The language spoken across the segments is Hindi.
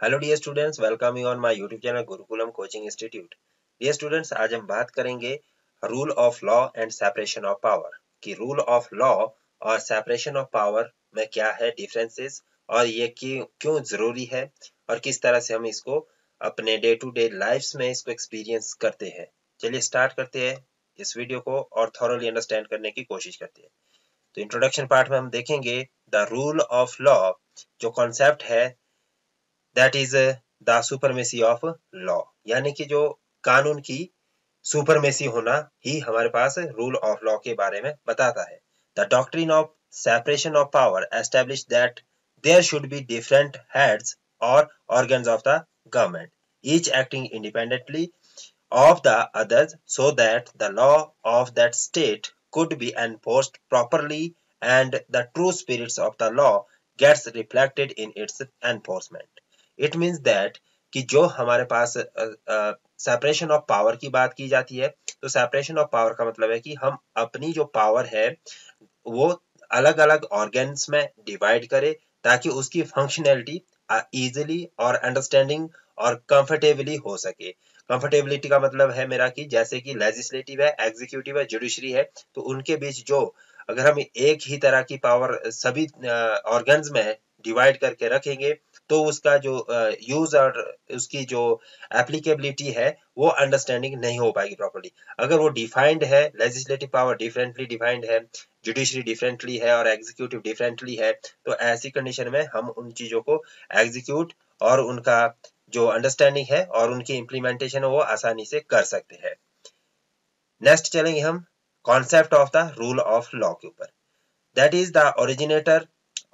Hello dear students, welcome you on my YouTube channel Gurukulam coaching institute. Dear students, आज हम बात करेंगे rule of law and separation of power कि रूल ऑफ लॉ और सेपरेशन ऑफ पावर में क्या है डिफरेंसेस और ये क्यों जरूरी है और किस तरह से हम इसको अपने डे टू डे लाइफ्स में इसको एक्सपीरियंस करते हैं। चलिए स्टार्ट करते हैं इस वीडियो को और थॉरोली अंडरस्टैंड करने की कोशिश करते हैं। तो इंट्रोडक्शन पार्ट में हम देखेंगे द रूल ऑफ लॉ। जो कॉन्सेप्ट है that is the supremacy of law, यानी कि जो कानून की सुपरमेसी होना ही हमारे पास रूल ऑफ लॉ के बारे में बताता है। The doctrine of separation of power establish that there should be different heads और organs of the government, each acting independently of the others, so that the law of that state could be enforced properly and the true spirits of the law gets reflected in its enforcement. It means that कि जो हमारे पास सेपरेशन ऑफ पावर की बात की जाती है, तो सेपरेशन ऑफ पावर का मतलब है कि हम अपनी जो पावर है वो अलग अलग ऑर्गन्स में डिवाइड करें ताकि उसकी फंक्शनैलिटी इजीली और अंडरस्टैंडिंग और कंफर्टेबली हो सके। कंफर्टेबिलिटी का मतलब है मेरा कि जैसे कि लेजिस्लेटिव है, एग्जीक्यूटिव है, जुडिशरी है, तो उनके बीच जो अगर हम एक ही तरह की पावर सभी ऑर्गन्स में डिवाइड करके रखेंगे तो उसका जो यूज और उसकी जो एप्लीकेबिलिटी है वो अंडरस्टैंडिंग नहीं हो पाएगी प्रॉपर्ली। अगर वो डिफाइंड है, लेजिस्लेटिव पावर डिफरेंटली डिफाइंड है, जुडिशरी डिफरेंटली है और एग्जीक्यूटिव डिफरेंटली है, तो ऐसी कंडीशन में हम उन चीजों को एग्जीक्यूट और उनका जो अंडरस्टैंडिंग है और उनकी इम्प्लीमेंटेशन है वो आसानी से कर सकते हैं। नेक्स्ट चलेंगे हम concept of the rule of law के ऊपर। That is the originator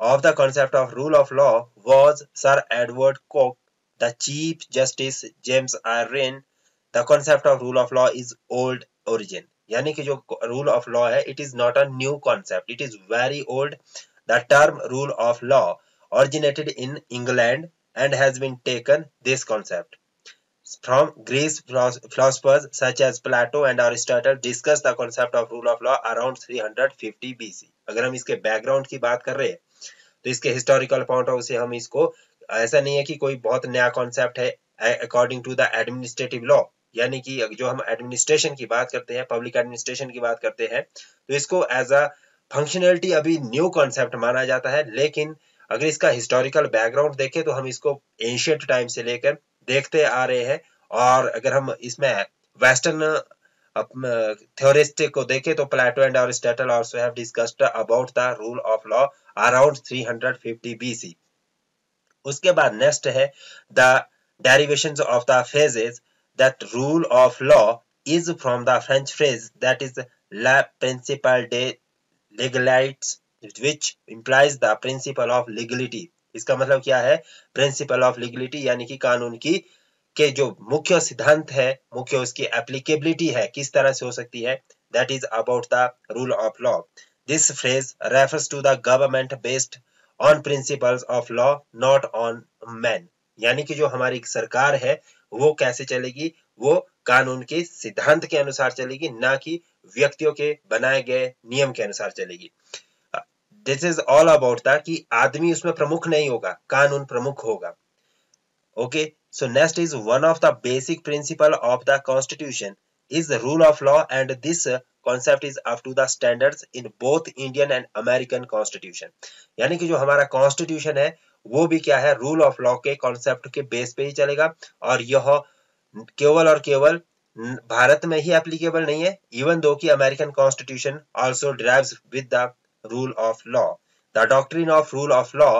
of the concept of rule of law was Sir Edward Coke, the Chief Justice James Irwin. The concept of rule of law is old origin. यानी कि जो rule of law है, it is not a new concept. It is very old. The term rule of law originated in England and has been taken this concept from Greece. Philosophers such as Plato and Aristotle discussed the concept of rule of law around 350 BC. अगर हम इसके बैकग्राउंड की बात कर रहे हैं तो इसके हिस्टोरिकल पॉइंट ऑफ से हम इसको ऐसा नहीं है कि कोई बहुत नया कॉन्सेप्ट है। According to the administrative law, यानी कि जो हम एडमिनिस्ट्रेशन की बात करते हैं, पब्लिक एडमिनिस्ट्रेशन की बात करते हैं, तो इसको एज अ फंक्शनैलिटी अभी न्यू कॉन्सेप्ट माना जाता है। लेकिन अगर इसका हिस्टोरिकल बैकग्राउंड देखें तो हम इसको एंशिएंट टाइम से लेकर देखते आ रहे हैं। और अगर हम इसमें वेस्टर्न theorist को देखें तो Plato and Aristotle also have discussed about the rule of law around 350 BC। उसके बाद नेक्स्ट है the derivations of the phrases that rule of law is from the French phrase that is la principe de legalite which implies the principle of legality। इसका मतलब क्या है? प्रिंसिपल ऑफ लीगलिटी यानी कि कानून की के जो मुख्य सिद्धांत है, मुख्य उसकी एप्लीकेबिलिटी है किस तरह से हो सकती है, that is about the rule of law. This phrase refers to the government based on principles of law not on man, यानी कि जो हमारी सरकार है वो कैसे चलेगी, वो कानून के सिद्धांत के अनुसार चलेगी, ना कि व्यक्तियों के बनाए गए नियम के अनुसार चलेगी। This is all about the कि आदमी उसमें प्रमुख नहीं होगा, कानून प्रमुख होगा। Okay, so next is one of the basic principle of the constitution is the rule of law, and this concept is up to the standards in both Indian and American constitution। यानी कि जो हमारा कॉन्स्टिट्यूशन है वो भी क्या है, रूल ऑफ लॉ के कॉन्सेप्ट के बेस पे ही चलेगा और यह केवल और केवल भारत में ही एप्लीकेबल नहीं है, इवन दो कि American constitution also derives with the rule of law. The doctrine of rule of law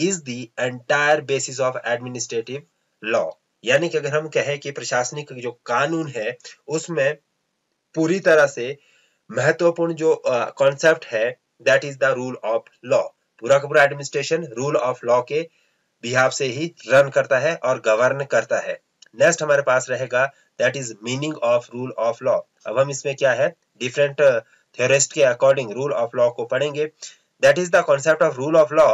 is the entire basis of administrative law। यानी कि अगर हम कहें कि प्रशासनिक जो कानून है उसमें पूरी तरह से महत्वपूर्ण जो कॉन्सेप्ट है that is the rule of law. पूरा का पूरा एडमिनिस्ट्रेशन रूल ऑफ लॉ के बिहाफ से ही रन करता है और गवर्न करता है। नेक्स्ट हमारे पास रहेगा that is meaning of rule of law. अब हम इसमें क्या है डिफरेंट थ्योरिस्ट के अकॉर्डिंग रूल ऑफ लॉ को पढ़ेंगे। That is the concept of rule of law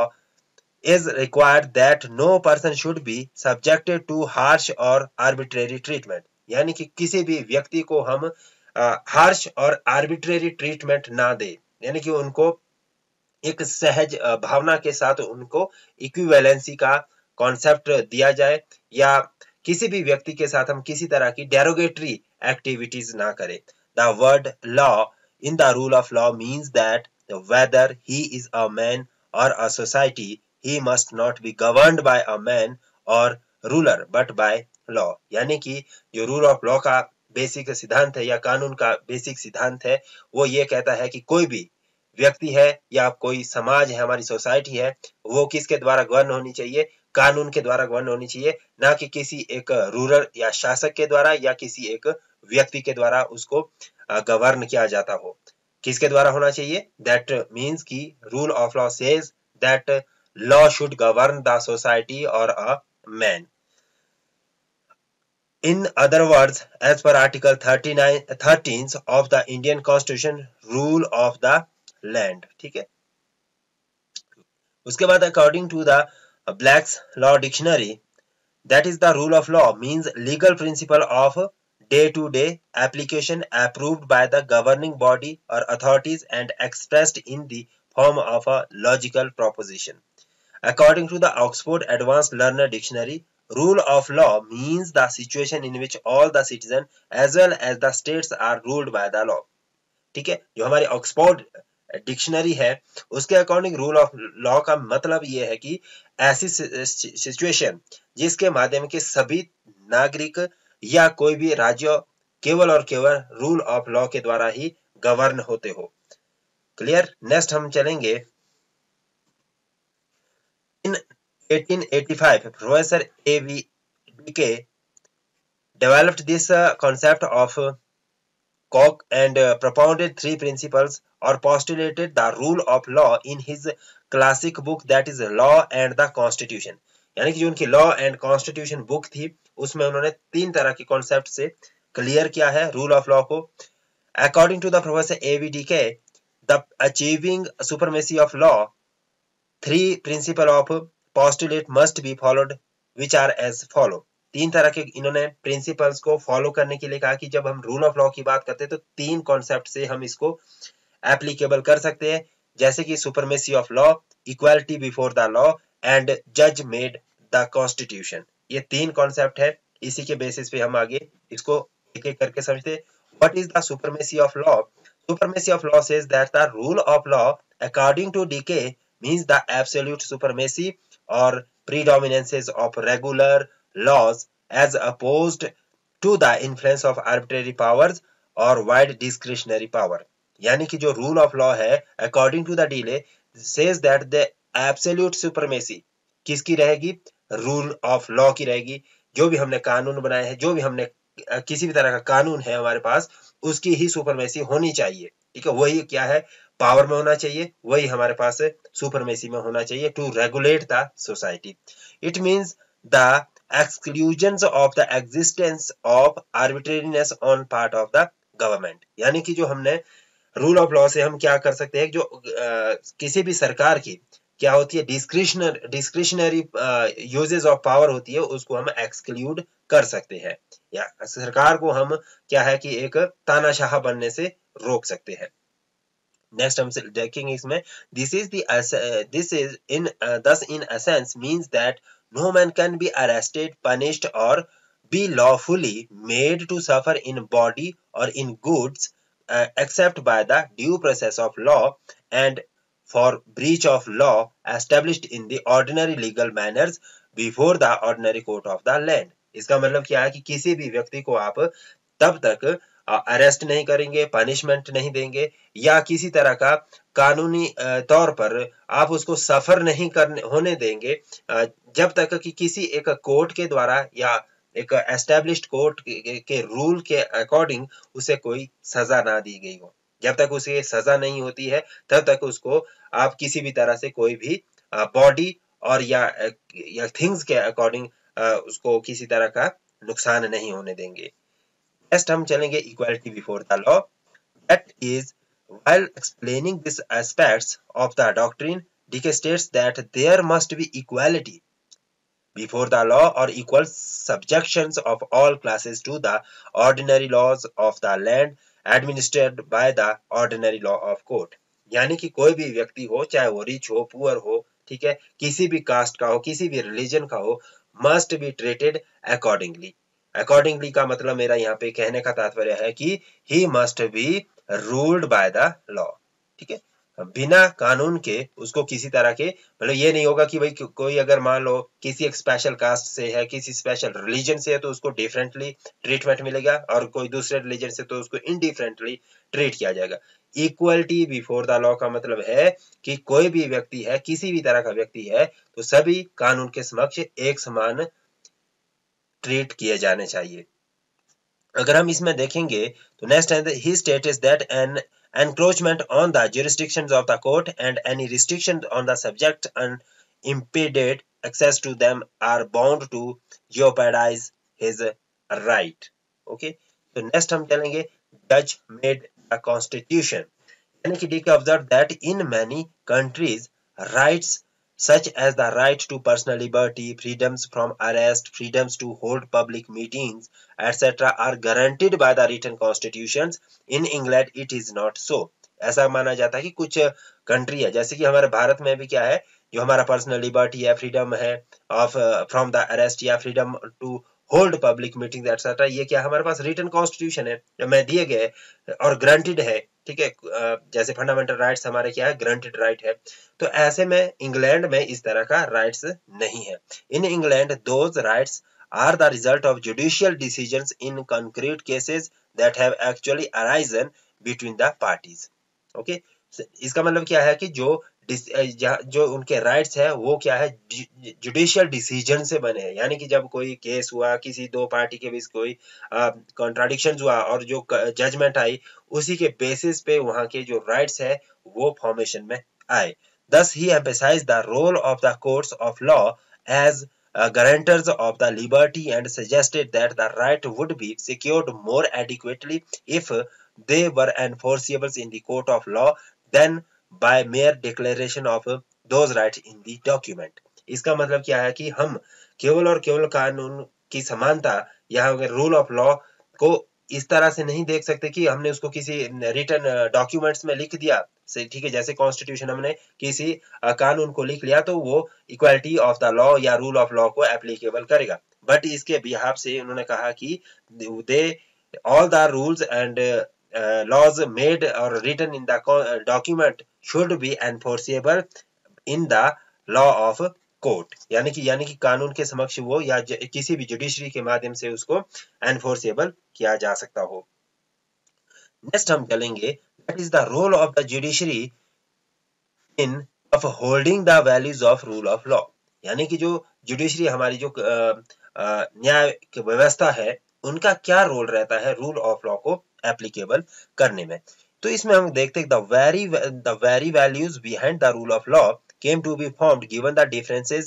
is required that no person should be subjected to harsh or arbitrary treatment। यानी कि किसी भी व्यक्ति को हम हार्श और आर्बिट्रेरी ट्रीटमेंट ना दे, यानी कि उनको एक सहज भावना के साथ उनको इक्विवेलेंसी का कॉन्सेप्ट दिया जाए या किसी भी व्यक्ति के साथ हम किसी तरह की डेरोगेटरी एक्टिविटीज ना करें। The word law in the rule of law means that whether he is a man or a society, he must not be governed by a man or ruler but by law। यानी कि जो रूल ऑफ लॉ का बेसिक सिद्धांत है या कानून का बेसिक सिद्धांत है वो ये कहता है कि कोई भी व्यक्ति है या कोई समाज है, हमारी सोसाइटी है, वो किसके द्वारा गवर्न होनी चाहिए, कानून के द्वारा गवर्न होनी चाहिए, ना कि किसी एक रूलर या शासक के द्वारा या किसी एक व्यक्ति के द्वारा उसको गवर्न किया जाता हो। किसके द्वारा होना चाहिए? दैट मीन्स की rule of law says that law should govern the society और a man. In other words, as per Article 13 of the Indian Constitution, rule of the land। ठीक है, उसके बाद according to the Black's Law Dictionary, that is the rule of law means legal principle of day-to-day application approved by the governing body or authorities and expressed in the form of a logical proposition। According to the Oxford Advanced Learner Dictionary, rule of law means the situation in which all the citizens as well as the states are ruled by the law। ठीक है, जो हमारी ऑक्सफोर्ड डिक्शनरी है उसके अकॉर्डिंग रूल ऑफ लॉ का मतलब ये है कि ऐसी सिचुएशन जिसके माध्यम के सभी नागरिक या कोई भी राज्य केवल और केवल रूल ऑफ लॉ के द्वारा ही गवर्न होते हो। क्लियर? नेक्स्ट हम चलेंगे। इन 1885 professor A.V.D.K developed this concept of Koch and propounded three principles or postulated the rule of law in his classic book that is Law and the Constitution। यानी कि जो उनकी लॉ एंड कॉन्स्टिट्यूशन बुक थी उसमें उन्होंने तीन तरह के कॉन्सेप्ट से क्लियर किया है रूल ऑफ लॉ को। According to the professor A.V.D.K, the achieving supremacy of law, three principle of postulate must be followed which are as follow. तीन तरह के इन्होंने प्रिंसिपल्स को फॉलो करने के लिए कहा कि जब हम रूल ऑफ लॉ की बात करते हैं तो तीन कॉन्सेप्ट से हम इसको एप्लीकेबल कर सकते हैं, जैसे कि supremacy of law, equality before the law and जज मेड द कॉन्स्टिट्यूशन। ये तीन कॉन्सेप्ट है, इसी के बेसिस पे हम आगे इसको एक एक करके समझते हैं। What is the supremacy of law? Supremacy of law says that the rule of law according to Dicey means the absolute supremacy और predominances of regular laws as opposed to the influence of arbitrary powers or wide discretionary power। यानी कि जो रूल ऑफ लॉ है according to the Dicey says that the absolute supremacy किसकी रहेगी? रूल ऑफ लॉ की रहेगी। जो भी हमने कानून बनाए हैं, जो भी हमने किसी भी तरह का कानून है हमारे पास, उसकी ही सुपरमेसी होनी चाहिए। ठीक है, वही क्या है? पावर में होना चाहिए, वही हमारे पास सुपरमेसी में होना चाहिए to regulate the society. It means the exclusions of the existence of arbitrariness on part of the government। यानी कि जो हमने रूल ऑफ लॉ से हम क्या कर सकते हैं, जो किसी भी सरकार की क्या होती है डिस्क्रिशनरी यूजेस ऑफ पावर होती है, उसको हम एक्सक्लूड कर सकते हैं या सरकार को हम क्या है कि एक तानाशाह बनने से रोक सकते हैं। नेक्स्ट हम देखेंगे इसमें this is in thus in a sense means that no man can be arrested, punished or be lawfully made to suffer in body or in goods except by the due process of law and for breach of law established in the ordinary legal manners before the ordinary court of the land। इसका मतलब क्या है कि किसी भी व्यक्ति को आप तब तक अरेस्ट नहीं करेंगे, पनिशमेंट नहीं देंगे या किसी तरह का कानूनी तौर पर आप उसको सफर नहीं करने होने देंगे जब तक कि किसी एक कोर्ट के द्वारा या एक एस्टेब्लिश्ड कोर्ट के रूल के अकॉर्डिंग उसे कोई सजा ना दी गई हो। जब तक उसे सजा नहीं होती है तब तक उसको आप किसी भी तरह से कोई भी बॉडी और या थिंग्स के अकॉर्डिंग उसको किसी तरह का नुकसान नहीं होने देंगे। नेक्स्ट हम चलेंगे equality before the law. That is while explaining these aspects of the doctrine, DK states that there must be equality before the law or equal subjections of all classes to the ordinary laws of the land administered by the ordinary law of court। यानी कि कोई भी व्यक्ति हो, चाहे वो रिच हो, पुअर हो, ठीक है, किसी भी कास्ट का हो, किसी भी रिलीजन का हो, must be treated accordingly. Accordingly का मतलब मेरा यहाँ पे कहने का तात्पर्य है कि he must be ruled by the law, ठीक है, बिना कानून के उसको किसी तरह के, मतलब ये नहीं होगा कि भाई कोई अगर मान लो किसी एक स्पेशल कास्ट से है, किसी स्पेशल रिलीजन से है तो उसको डिफरेंटली ट्रीटमेंट मिलेगा, और कोई दूसरे रिलीजन से तो उसको इनडिफरेंटली ट्रीट किया जाएगा। इक्वलिटी बिफोर द लॉ का मतलब है कि कोई भी व्यक्ति है, किसी भी तरह का व्यक्ति है, तो सभी कानून के समक्ष एक समान ट्रीट किए जाने चाहिए। अगर हम इसमें देखेंगे तो नेक्स्ट है, he states that an encroachment on the jurisdictions of the court and any restrictions on the subject unimpeded access to them are bound to jeopardize his right. Okay, तो next हम चलेंगे judge made a constitution, यानी कि डी के observe that in many countries rights such as the right to personal liberty, freedoms from arrest, freedoms to hold public meetings, etc. are guaranteed by the written constitutions. In England, it is not so. ऐसा माना जाता है कि कुछ कंट्री है, जैसे कि हमारे भारत में भी क्या है, जो हमारा पर्सनल लिबर्टी है, फ्रीडम है ऑफ फ्रॉम द अरेस्ट, या freedom to hold public meeting etcetera, ये क्या हमारे पास रिटन कॉन्स्टिट्यूशन है, में दिए गए और ग्रांटेड है, ठीक है, जैसे फंडामेंटल राइट्स हमारे क्या है, ग्रांटेड राइट है। तो ऐसे में इंग्लैंड में इस तरह का राइट्स नहीं है। In England those rights are the result of judicial decisions in concrete cases that have actually arisen between the parties. Okay, इसका मतलब क्या है कि जो उनके राइट्स है वो क्या है, जुडिशियल डिसीजन से बने हैं, यानी कि जब कोई केस हुआ, किसी दो पार्टी के बीच कोई कॉन्ट्राडिक्शन हुआ और जो जजमेंट आई, उसी के बेसिस पे वहां के जो राइट्स है वो फॉर्मेशन में आए। Thus he emphasized the role of the courts of law as guarantors of the liberty and suggested that the right would be secured more adequately if they were enforceable in the court of law than by mere declaration of those rights in the document. इसका मतलब क्या है कि हम केवल और केवल कानून की समानता या रूल ऑफ लॉ को इस तरह से नहीं देख सकते कि हमने उसको किसी रिटन डॉक्यूमेंट्स में लिख दिया, ठीक है, जैसे कॉन्स्टिट्यूशन हमने किसी कानून को लिख लिया तो वो इक्वालिटी ऑफ द लॉ या रूल ऑफ लॉ को एप्लीकेबल करेगा। बट इसके बिहाफ से उन्होंने कहा कि दे all the rules and laws made or written in the document should be enforceable in the law of court, यानी कि कानून के समक्ष वो या किसी भी जुडिशरी के माध्यम से उसको एनफोर्सेबल किया जा सकता हो। नेक्स्ट हम चलेंगे, that is the role of the judiciary in of holding the values of rule of law, यानी कि जो जुडिशरी हमारी जो न्याय की व्यवस्था है उनका क्या रोल रहता है रूल ऑफ लॉ को एप्लीकेबल करने में। तो इसमें हम देखते हैं the very values behind the rule of law came to be formed given the differences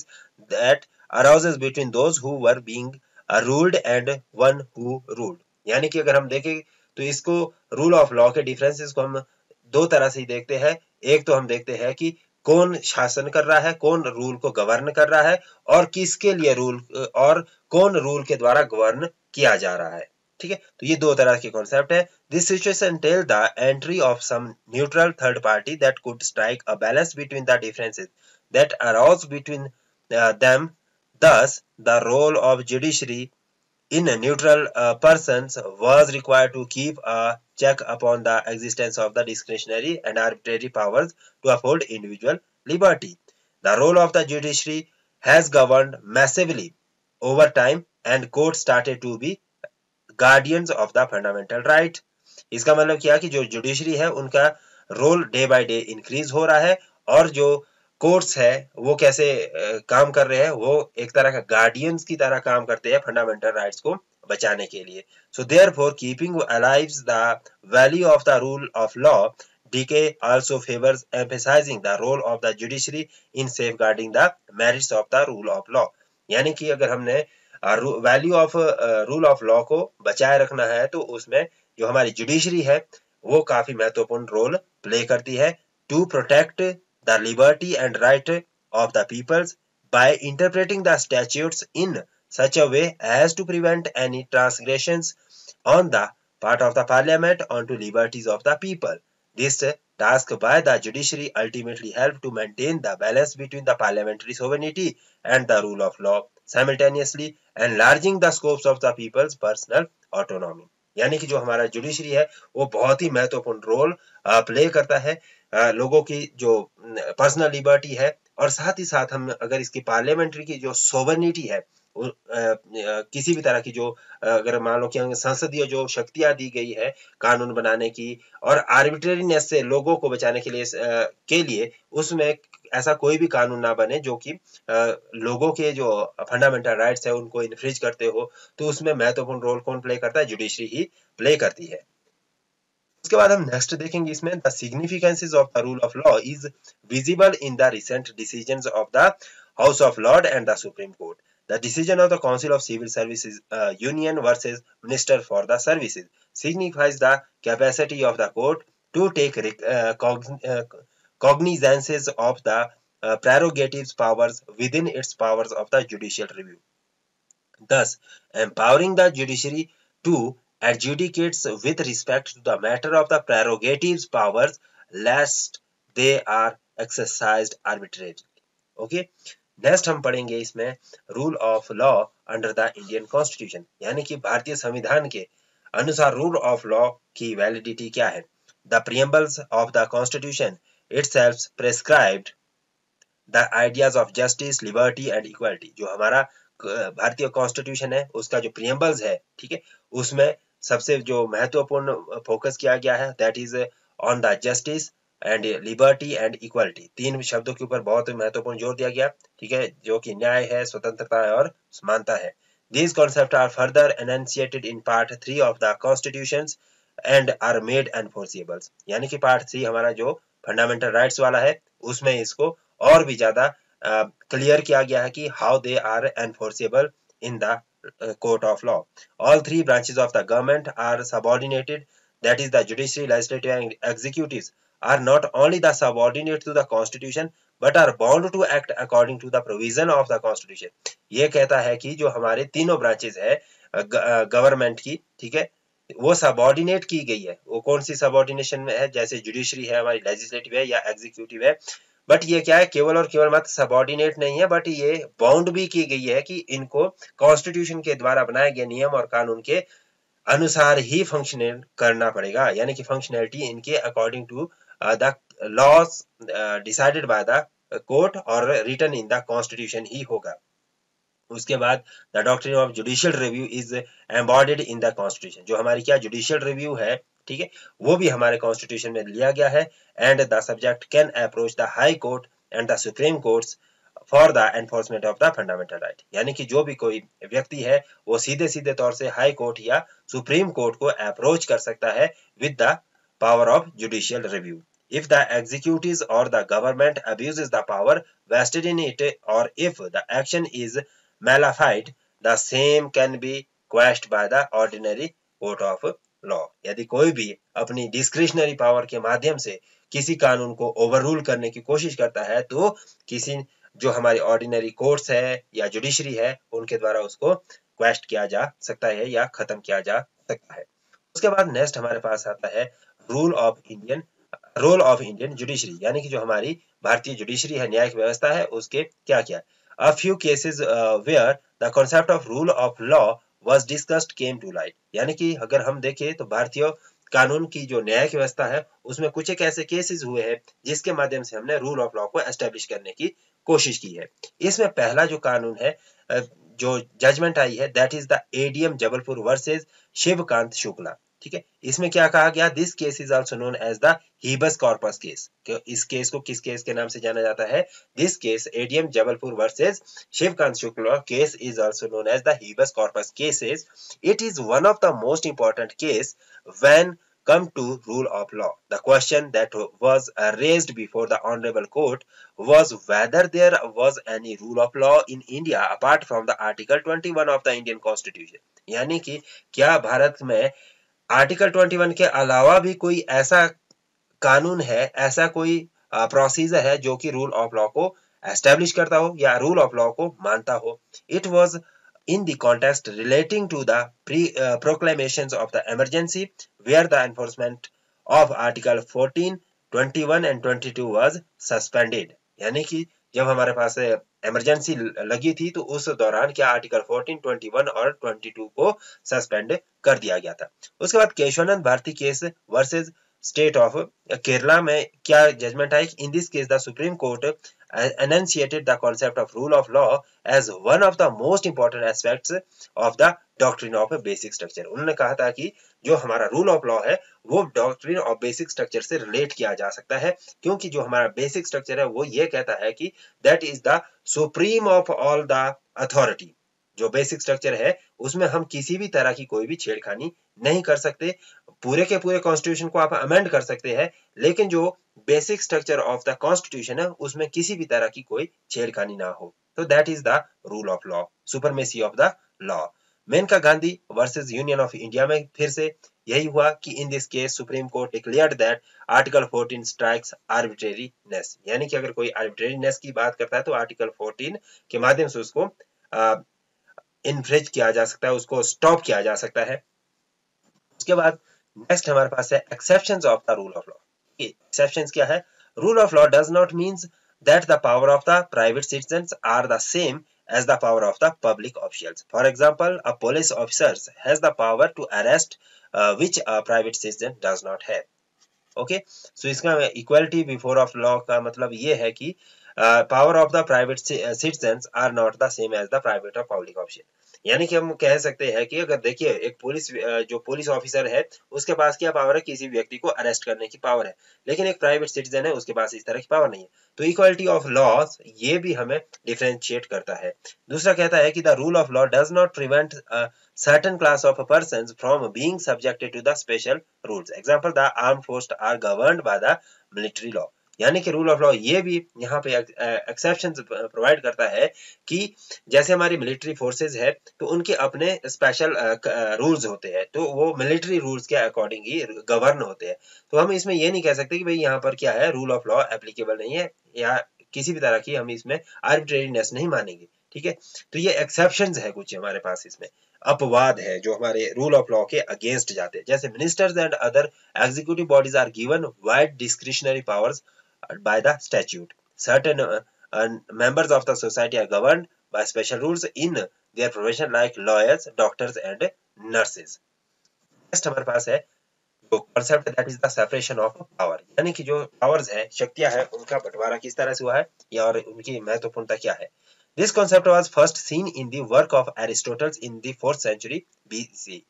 that arises between those who were being ruled and one who ruled। यानी कि अगर हम देखें तो इसको रूल ऑफ लॉ के डिफरेंसेस को हम दो तरह से देखते हैं। एक तो हम देखते हैं कि कौन शासन कर रहा है, कौन रूल को गवर्न कर रहा है, और किसके लिए रूल, और कौन रूल के द्वारा गवर्न किया जा रहा है, ठीक है। तो ये दो तरह के कॉन्सेप्ट है। This situation tell the entry of some neutral third party that could strike a balance between the differences that arouse between them. thus the role of judiciary in neutral persons was required to keep a check upon the existence of the discretionary and arbitrary powers to uphold individual liberty. The role of the judiciary has governed massively over time and courts started to be guardians of the fundamental right. इसका मतलब क्या कि जो जुडिशरी है उनका role day by day increase हो रहा है, और जो कोर्ट्स है वो कैसे काम कर रहे हैं, वो एक तरह का गार्डियंस की तरह काम करते हैं फंडामेंटल राइट्स को बचाने के लिए। So therefore keeping alive the value of the rule of law, Dicey also favours emphasizing the role of the judiciary in safeguarding the merits of the rule of law. यानी कि अगर हमने value of rule of law को बचाए रखना है तो उसमें जो हमारी जुडिशरी है वो काफी महत्वपूर्ण रोल प्ले करती है to protect the liberty and right of the peoples by interpreting the statutes in such a way as to prevent any transgressions on the part of the parliament onto liberties of the people. This task by the judiciary ultimately helped to maintain the balance between the parliamentary sovereignty and the rule of law, simultaneously enlarging the scopes of the people's personal autonomy. यानी कि जो हमारा जुडिशरी है वो बहुत ही महत्वपूर्ण रोल प्ले करता है लोगों की जो पर्सनल लिबर्टी है, और साथ ही साथ हम अगर इसकी पार्लियामेंट्री की जो सोवर्निटी है, किसी भी तरह की जो अगर मान लो कि संसदीय जो शक्तियां दी गई है कानून बनाने की और आर्बिट्रेरीनेस से लोगों को बचाने के लिए उसमें ऐसा कोई भी कानून ना बने जो कि लोगों के जो फंडामेंटल राइट्स है उनको इन्फ्रिज करते हो, तो उसमें महत्वपूर्ण रोल कौन प्ले करता है? जुडिशरी ही प्ले करती है। उसके बाद हम नेक्स्ट देखेंगे इसमें the significances of the rule of law is visible in the recent decisions of the house of Lord and the Supreme court. The decision of the Council of Civil Services Union versus Minister for the Services signifies the capacity of the court to take cognizance of the prerogatives powers within its powers of the judicial review, thus empowering the judiciary to adjudicate with respect to the matter of the prerogatives powers lest they are exercised arbitrarily. Okay. Next हम पढ़ेंगे इसमें rule of law under the Indian constitution, यानी कि भारतीय संविधान के अनुसार रूल ऑफ लॉ की वैलिडिटी क्या है. The preambles of the constitution itself prescribed the ideas of justice, liberty and equality. जो हमारा भारतीय कॉन्स्टिट्यूशन है उसका जो प्रियम्बल्स है, ठीक है, उसमें सबसे जो महत्वपूर्ण फोकस किया गया है that is on the justice and liberty and equality. तीन शब्दों के ऊपर बहुत महत्वपूर्ण जोर दिया गया, ठीक है, जो कि न्याय है, स्वतंत्रता है और समानता है. These concepts are further enunciated in Part 3 of the Constitutions and are made enforceable. यानी कि Part 3 हमारा जो फंडामेंटल राइट्स वाला है उसमें इसको और भी ज्यादा क्लियर किया गया है कि how they are enforceable in the court of law. All three branches of the government are subordinated, that is the judiciary, legislative and executives are not only the subordinate to the constitution but are bound to act according to the provision of the constitution. ये कहता है कि जो हमारे तीनों ब्रांचेस है गवर्नमेंट की, ठीक है, वो सबऑर्डिनेट की गई है. वो कौन सी सबऑर्डिनेशन में है? जैसे जुडिशरी है हमारी, लेजिस्लेटिव है या एग्जीक्यूटिव है, बट ये क्या है, केवल और केवल मात्र सबऑर्डिनेट नहीं है बट ये बाउंड भी की गई है कि इनको कॉन्स्टिट्यूशन के द्वारा बनाए गए नियम और कानून के अनुसार ही फंक्शनल करना पड़ेगा, यानी कि फंक्शनैलिटी इनके according to the laws decided by the court or written in the constitution ही होगा. उसके बाद the doctrine of judicial review is embodied in the constitution. जो हमारी क्या judicial review है, ठीक है, वो भी हमारे constitution में लिया गया है. and the subject can approach the high court and the supreme courts for the enforcement of the fundamental right. यानी कि जो भी कोई व्यक्ति है वो सीधे सीधे तौर से हाई कोर्ट या सुप्रीम कोर्ट को अप्रोच कर सकता है with the power of judicial review. If the executives or the government abuses the power vested in it, or if the action is malified, the same can be quashed by the ordinary court of law. यदि कोई भी अपनी डिस्क्रिशनरी पावर के माध्यम से किसी कानून को ओवररूल करने की कोशिश करता है तो किसी जो हमारी ऑर्डिनरी कोर्ट्स है या जुडिशरी है उनके द्वारा उसको क्वेश्चन किया जा सकता है या खत्म किया जा सकता है. उसके बाद नेक्स्ट हमारे पास आता है रोल ऑफ इंडियन जुडिशरी, यानी कि जो हमारी भारतीय जुडिशरी है, न्यायिक व्यवस्था है, उसके क्या क्या. A few cases where the concept of rule of law was discussed came to light. यानी कि अगर हम देखें तो भारतीय कानून की जो न्यायिक व्यवस्था है उसमें कुछ एक ऐसे केसेस हुए हैं जिसके माध्यम से हमने रूल ऑफ लॉ को एस्टेब्लिश करने की कोशिश की है. इसमें पहला जो कानून है जो जजमेंट आई है that is the ADM Jabalpur versus Shivkant Shukla. ठीक है, इसमें क्या कहा गया, this case is also known as the habeas corpus case. इस केस को किस केस के नाम से जाना जाता है? This case ADM Jabalpur versus Shivkant Shukla case is also known as the habeas corpus cases. It is one of the most important case when come to rule of law. The question that was raised before the honorable court was whether there was any rule of law in India apart from the Article 21 of the Indian Constitution. यानी कि क्या भारत में आर्टिकल 21 के अलावा भी कोई ऐसा कानून है, ऐसा कोई प्रोसीजर है जो कि रूल ऑफ लॉ को एस्टेब्लिश करता हो या रूल ऑफ लॉ को मानता हो. It was in the context relating to the proclamations of the emergency where the enforcement of Article 14, 21 and 22 was suspended. यानी कि जब हमारे पास इमरजेंसी लगी थी तो उस दौरान क्या आर्टिकल 14, 21 और 22 को सस्पेंड कर दिया गया था। उसके बाद Kesavananda Bharati case versus state of Kerala में क्या जजमेंट आई? In this case the Supreme Court enunciated the concept of rule of law as one of the most important aspects of the doctrine of a basic structure. उन्होंने कहा था कि जो हमारा रूल ऑफ लॉ है वो डॉक्ट्रिन ऑफ बेसिक स्ट्रक्चर से रिलेट किया जा सकता है, क्योंकि जो हमारा बेसिक स्ट्रक्चर है वो ये कहता है कि that is the supreme of all the authority. जो बेसिक स्ट्रक्चर है उसमें हम किसी भी तरह की कोई भी छेड़खानी नहीं कर सकते। पूरे के पूरे कॉन्स्टिट्यूशन को आप अमेंड कर सकते हैं, लेकिन जो basic structure of the constitution है उसमें किसी भी तरह की कोई छेड़खानी ना हो। तो that is the rule of law, supremacy of the law. Maneka Gandhi versus Union of India में फिर से यही हुआ कि in this case Supreme Court declared that article 14 strikes arbitrariness, यानी कि अगर कोई आर्बिट्रेरीनेस की बात करता है तो आर्टिकल 14 के माध्यम से उसको इन्फ्रिज किया जा सकता है, उसको स्टॉप किया जा सकता है। उसके बाद नेक्स्ट हमारे पास है exceptions of the rule of law. Exceptions क्या है? Rule of law does not means that the power of the private citizens are the same as the power of the public officials. For example, a police officer has the power to arrest which a private citizen does not have. Okay, so इसका equality before of law का मतलब ये है कि power of the private citizens are not the same as the private or public official. यानी कि हम कह सकते हैं कि अगर देखिए एक जो पुलिस ऑफिसर है उसके पास क्या पावर है? किसी व्यक्ति को अरेस्ट करने की पावर है, लेकिन एक प्राइवेट सिटीजन है उसके पास इस तरह की पावर नहीं है। तो इक्वालिटी ऑफ लॉस ये भी हमें डिफरेंशिएट करता है। दूसरा कहता है कि the rule of law does not prevent certain class of persons from being subjected to the special rules. Example, the armed forces are governed by the military law. यानी कि रूल ऑफ लॉ ये भी यहाँ पे एक्सेप्शन प्रोवाइड करता है कि जैसे हमारी मिलिट्री फोर्सेस है तो उनके अपने स्पेशल रूल्स होते हैं, तो वो मिलिट्री रूल्स के अकॉर्डिंग ही गवर्न होते हैं। तो हम इसमें ये नहीं कह सकते कि भाई यहाँ पर क्या है रूल ऑफ लॉ एप्लीकेबल नहीं है या किसी भी तरह की हम इसमें आर्बिट्रेरीनेस नहीं मानेंगे। ठीक है, तो ये एक्सेप्शंस है कुछ हमारे पास, इसमें अपवाद है जो हमारे रूल ऑफ लॉ के अगेंस्ट जाते हैं। जैसे ministers and other executive bodies are given wide discretionary powers by the statute. Certain members of the society are governed by special rules in their profession like lawyers, doctors and nurses. Next हमारे पास है जो concept that is the separation of power, यानी कि जो powers है, शक्तियां है, उनका बंटवारा किस तरह से हुआ है या और उनकी महत्वपूर्णता क्या है। This concept was first seen in the work of Aristotle in the 4th century BC,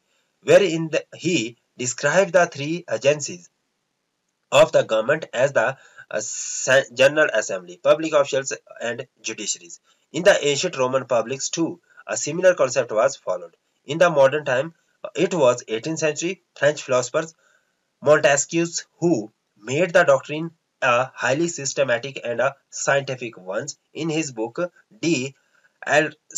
wherein he described the three agencies of the government as the General Assembly, public officials and judiciaries. In the ancient Roman publics too, a similar concept was followed. In the modern time, it was 18th century French philosophers Montesquieu who made the doctrine a highly systematic and a scientific one in his book De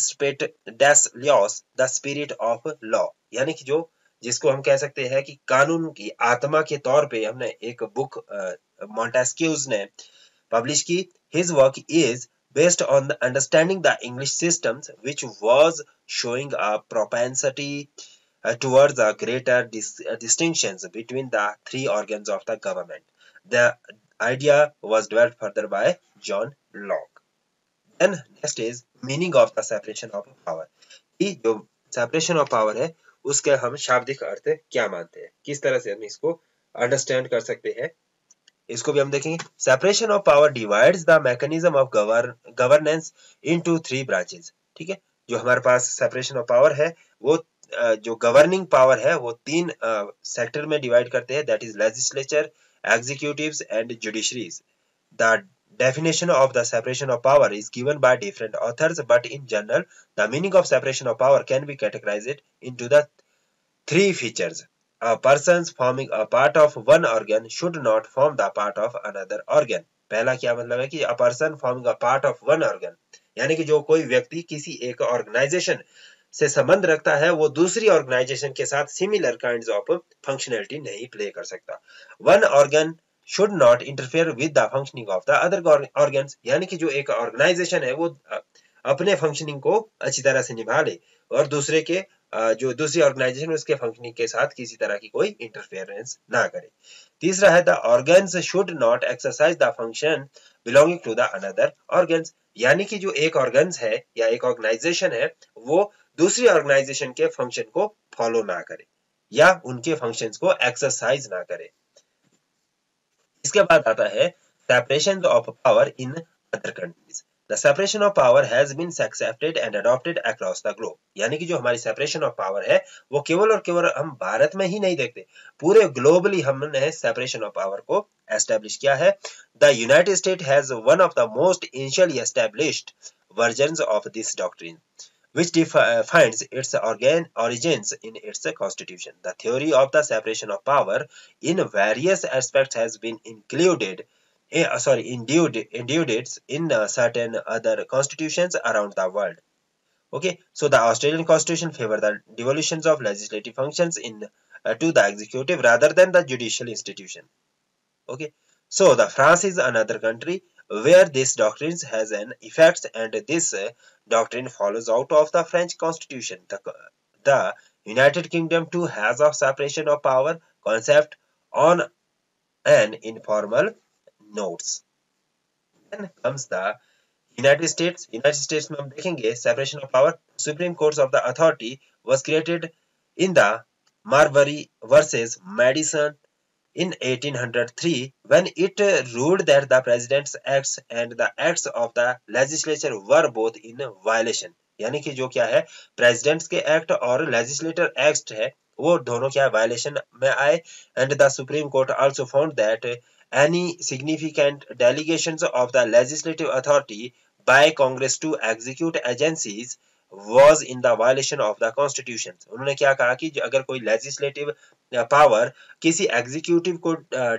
Spiritu des Lois, The Spirit of Law. यानी कि जो जिसको हम कह सकते हैं कि कानून की आत्मा के तौर पे हमने एक बुक मॉन्टेस्क्यूज ने पब्लिश की। His work is based on the understanding the English systems, which was showing a propensity towards a greater distinctions between the three organs of the government. The idea was developed further by John Locke. Then next is meaning of the separation of power. कि जो separation of power है उसके हम शाब्दिक अर्थ क्या मानते हैं, किस तरह से हम इसको अंडरस्टैंड कर सकते हैं, इसको भी हम देखेंगे। Separation of power divides the mechanism of governance into 3 branches. ठीक है, जो हमारे पास सेपरेशन ऑफ पावर है वो जो गवर्निंग पावर है वो 3 सेक्टर में डिवाइड करते हैं, that is legislature, executives and judiciaries. The definition of the separation of power is given by different authors, but in general the meaning of separation of power can be categorized into the 3 features. A person forming a part of one organ should not form the part of another organ. पहला क्या मतलब है कि a person forming a part of one organ, यानी कि जो कोई व्यक्ति किसी एक ऑर्गेनाइजेशन से संबंध रखता है वो दूसरी ऑर्गेनाइजेशन के साथ सिमिलर काइंड्स ऑफ फंक्शनैलिटी नहीं प्ले कर सकता। One organ should not interfere with the functioning of the other organs, यानी कि जो एक ऑर्गेनाइजेशन है वो अपने फंक्शनिंग को अच्छी तरह से निभा ले और दूसरे के जो दूसरी ऑर्गेनाइजेशन उसके फंक्शनिंग के साथ किसी तरह की कोई इंटरफेरेंस ना करे। तीसरा है the organs should not exercise the function belonging to the another organs, यानी कि जो एक ऑर्गन्स है या एक ऑर्गेनाइजेशन है वो दूसरी ऑर्गेनाइजेशन के फंक्शन को फॉलो ना करे या उनके फंक्शंस को एक्सरसाइज ना करे। इसके बाद आता है separation of power in other countries. The separation of power has been accepted and adopted across the globe, यानी कि जो हमारी सेपरेशन ऑफ पावर है वो केवल और केवल हम भारत में ही नहीं देखते, पूरे ग्लोबली हमने सेपरेशन ऑफ पावर को एस्टेब्लिश किया है। The United state has one of the most initially established versions of this doctrine which finds its origins in its constitution. The theory of the separation of power in various aspects has been induced in certain other constitutions around the world. Okay, so the Australian constitution favor the devolutions of legislative functions to the executive rather than the judicial institution. Okay, so the France is another country where this doctrine has an effect, and this doctrine follows out of the French constitution. The United Kingdom too has a separation of power concept on an informal notes. Then comes the United States. United States में हम देखेंगे separation of power. Supreme Court of the authority was created in the Marbury versus Madison in 1803 when it ruled that the president's acts and the acts of the legislature were both in violation, यानी कि जो क्या है प्रेसिडेंट्स के एक्ट और लेजिस्लेटर एक्ट है वो दोनों क्या वायलेशन में आए। And the Supreme Court also found that any significant delegations of the legislative authority by Congress to execute agencies was in the violation of the constitution। उन्होंने क्या कहा कि अगर कोई लेजिस्लेटिव पावर किसी एग्जीक्यूटिव को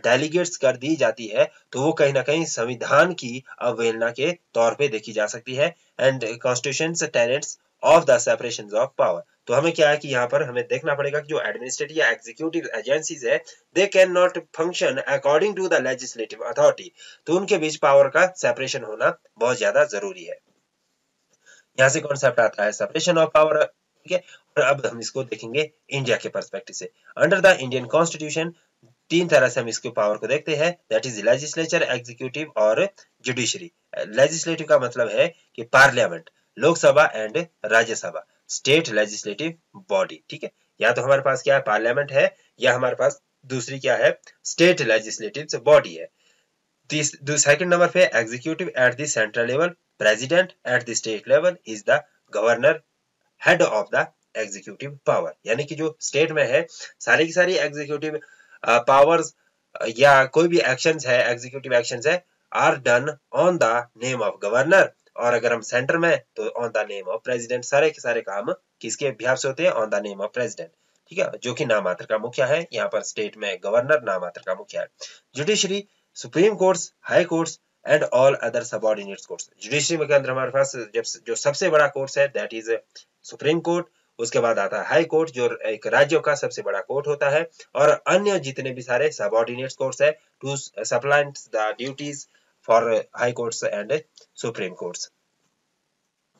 डेलीगेट्स कर दी जाती है तो वो कहीं ना कहीं संविधान की अवहेलना के तौर पे देखी जा सकती है। And constitution tenets of the separation of power, तो हमें क्या है कि यहाँ पर हमें देखना पड़ेगा कि जो एडमिनिस्ट्रेटिव या एग्जीक्यूटिव एजेंसीज है they can not function according to the legislative authority, तो उनके बीच पावर का सेपरेशन होना बहुत ज्यादा जरूरी है। यहाँ से कॉन्सेप्ट आता है सेपरेशन ऑफ पावर, ठीक है। और अब हम इसको देखेंगे इंडिया के पर्सपेक्टिव से। अंडर द इंडियन कॉन्स्टिट्यूशन तीन तरह से हम इसके पावर को देखते हैं, दैट इज लेजिस्लेचर, एग्जीक्यूटिव और जुडिशरी। लेजिस्लेटिव का मतलब है कि parliament, Lok Sabha and Rajya Sabha, state legislative body, ठीक है। या तो हमारे पास क्या है पार्लियामेंट है या हमारे पास दूसरी क्या है स्टेट लेजिस्लेटिव बॉडी है। सेकंड नंबर पे executive at the central level, president at the state level is the governor, head of the executive power, यानी कि जो स्टेट में है सारी की सारी एग्जीक्यूटिव पावर्स या कोई भी एक्शंस है एग्जीक्यूटिव एक्शंस है are done on the name of governor, और अगर हम सेंटर में तो on the name of president. सारे के सारे काम किसके बिहाफ से होते हैं on the name of president, ठीक है, जो कि नाम मात्र का मुखिया है। यहाँ पर स्टेट में गवर्नर नाम मात्र का मुखिया है। Judiciary, supreme courts, high courts and all other subordinate courts. Judiciary के अंदर हमारे पास जो सबसे बड़ा कोर्ट है दैट इज सुप्रीम कोर्ट, उसके बाद आता है हाई कोर्ट जो एक राज्य का सबसे बड़ा कोर्ट होता है, और अन्य जितने भी सारे सबऑर्डिनेट कोर्ट्स है to supplant the duties for high courts and supreme courts.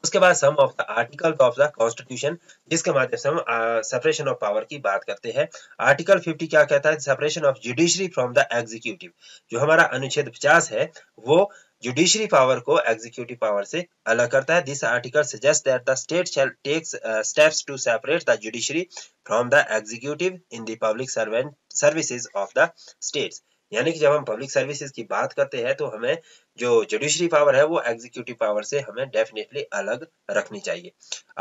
उसके बाद some of the article of the constitution, जिसके माध्यम से हम सेपरेशन ऑफ पावर की बात करते हैं। आर्टिकल 50 क्या कहता है, separation of judiciary from the executive. जो हमारा अनुच्छेद 50 है वो जुडिशरी पावर को एग्जीक्यूटिव पावर से अलग करता है। This article suggest that the state shall take steps to separate the judiciary from the executive in the public services of the states, यानी कि जब हम पब्लिक सर्विसेज की बात करते हैं तो हमें जो जुडिशरी पावर है वो एग्जीक्यूटिव पावर से हमें डेफिनेटली अलग रखनी चाहिए।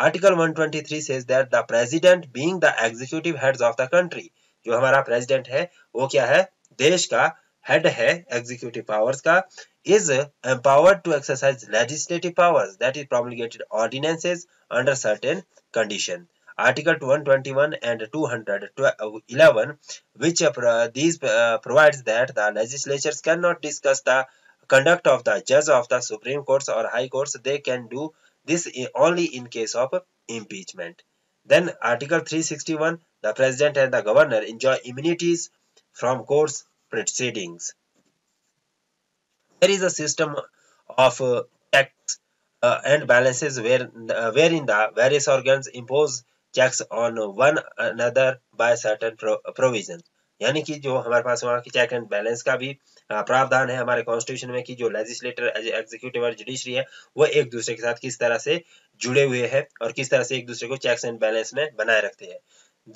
Article 123 says that the president being the executive heads of the country, जो हमारा प्रेसिडेंट है वो क्या है देश का हेड है एग्जीक्यूटिव पावर्स का, is empowered to exercise legislative powers, that is promulgated ordinances under certain condition. Article 121 and 211 which these provides that the legislatures cannot discuss the conduct of the judge of the Supreme Courts or High Courts. They can do this only in case of impeachment. Then Article 361, the President and the Governor enjoy immunities from courts proceedings. There is a system of tax and balances wherein the various organs impose checks on one another by certain provisions. यानी कि जो हमारे पास वहाँ की चेक एंड बैलेंस का भी प्रावधान है हमारे कॉन्स्टिट्यूशन में कि जो लेजिस्लेटर, एग्जीक्यूटिव और जुडिशरी है वो एक दूसरे के साथ किस तरह से जुड़े हुए हैं और किस तरह से एक दूसरे को चेक्स एंड बैलेंस में बनाए रखते हैं.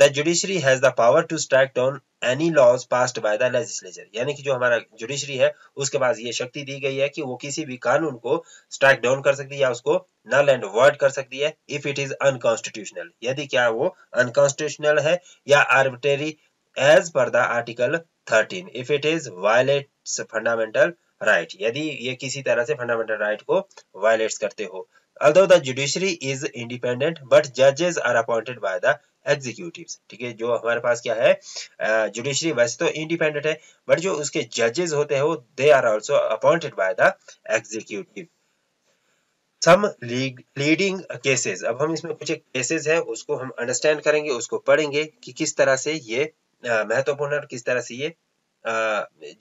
The judiciary has the power to strike down any laws passed by the legislature. यानी कि जो हमारा जुडिशरी है उसके पास ये शक्ति दी गई है कि वो किसी भी कानून को स्ट्राइक डाउन कर सकती है या उसको नल एंड वॉइड कर सकती है इफ इट इज अनकॉन्स्टिट्यूशनल, यदि क्या वो अनकॉन्स्टिट्यूशनल है या arbitrary as per the article 13, if it is violates fundamental right, यदि ये किसी तरह से फंडामेंटल राइट को वायलेट्स करते हो. Although the judiciary is independent, but judges are appointed by the executives. ठीक है, जो हमारे पास क्या है, जुडिशरी वैसे तो इंडिपेंडेंट है बट जो उसके जजेस होते हैं वो they are also appointed by the executive. Some leading cases, अब हम इसमें कुछ केसेस है उसको हम अंडरस्टैंड करेंगे, उसको पढ़ेंगे कि किस तरह से ये महत्वपूर्ण है और किस तरह से ये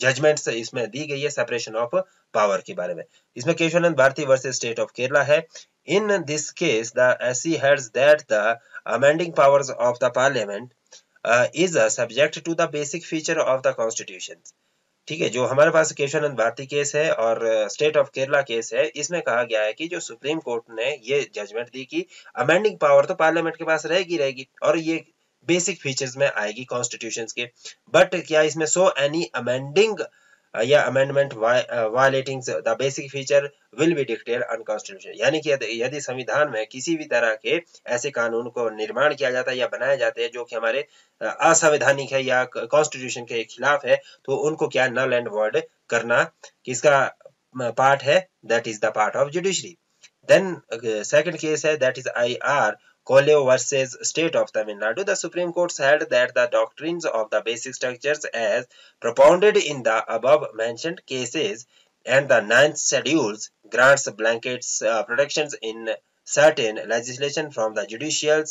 जजमेंट्स इसमें दी गई है सेपरेशन ऑफ पावर के बारे में. इसमें Kesavananda Bharati versus state of Kerala है. In this case, the SC holds that the amending powers of the parliament is subject to the basic feature of the constitution. ठीक है, जो हमारे पास केशवानंद भारती केस है और स्टेट ऑफ केरला केस है, इसमें कहा गया है कि जो सुप्रीम कोर्ट ने ये जजमेंट दी कि अमेंडिंग पावर तो पार्लियामेंट के पास रहेगी और ये बेसिक फीचर्स में आएगी कॉन्स्टिट्यूशंस के, बट क्या इसमें सो एनी अमेंडिंग या amendment violating the basic feature will be declared unconstitutional. यानी कि यदि संविधान में किसी भी तरह के ऐसे कानून को निर्माण किया जाता है या बनाए जाते हैं जो कि हमारे असंवैधानिक है या कॉन्स्टिट्यूशन के खिलाफ है, तो उनको क्या नल एंड वॉइड करना किसका पार्ट है, that is the part of judiciary. Then second case है that is IR Koleo versus State of Tamil Nadu. The Supreme Court said that the doctrines of the basic structures as propounded in the above mentioned cases and the 9th schedules grants blankets protections in certain legislation from the judicial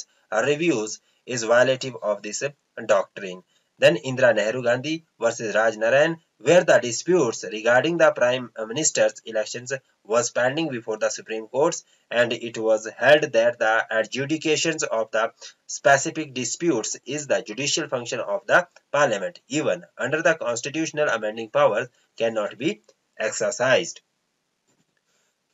reviews is violative of this doctrine. Then Indira Nehru Gandhi versus Raj Narayan, where the disputes regarding the Prime Minister's elections was pending before the Supreme Courts, and it was held that the adjudications of the specific disputes is the judicial function of the Parliament, even under the constitutional amending powers cannot be exercised.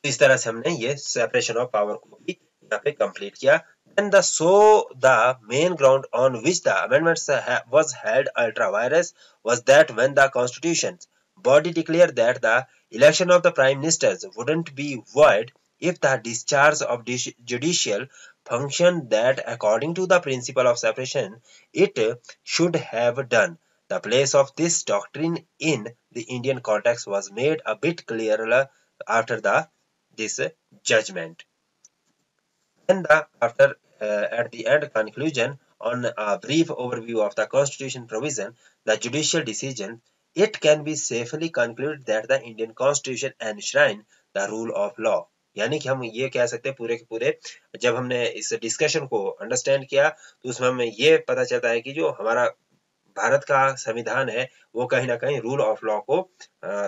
इस तरह से हमने ये सेपरेशन ऑफ पावर को भी यहाँ पे कंप्लीट किया. Then the main ground on which the amendments was held ultra vires was that when the constitution's body declared that the election of the prime ministers wouldn't be void if the discharge of judicial function that according to the principle of separation it should have done. The place of this doctrine in the Indian context was made a bit clearer after this judgment. And at the end conclusion on a brief overview of the constitution provision, the judicial decision, it can be safely concluded that the Indian constitution enshrine the rule of law. यानी कि हम ये कह सकते हैं पूरे के पूरे जब हमने इस डिस्कशन को अंडरस्टैंड किया तो उसमें हमें ये पता चलता है कि जो हमारा भारत का संविधान है वो कहीं ना कहीं रूल ऑफ लॉ को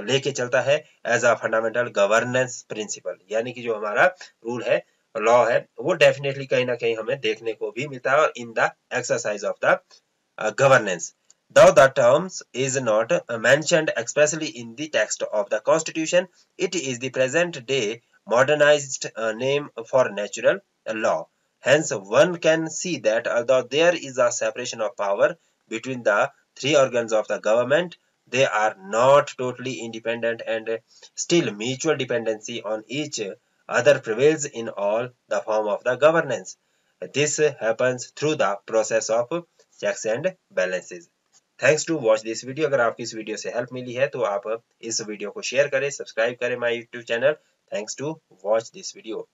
लेके चलता है as a fundamental governance principle. यानी कि जो हमारा रूल है, लॉ है, वो डेफिनेटली कहीं ना कहीं हमें देखने को भी मिलता है और in the exercise of the governance. Though the terms is not mentioned expressly in the text of the constitution, it is the present day modernized name for natural law. Hence, one can see that although there is a separation of power between the three organs of the government, they are not totally independent and still mutual dependency on each other prevails in all the form of the governance. This happens through the process of checks and balances. Thanks to watch this video. अगर आपको इस वीडियो से हेल्प मिली है तो आप इस वीडियो को शेयर करें, सब्सक्राइब करें my YouTube channel. Thanks to watch this video.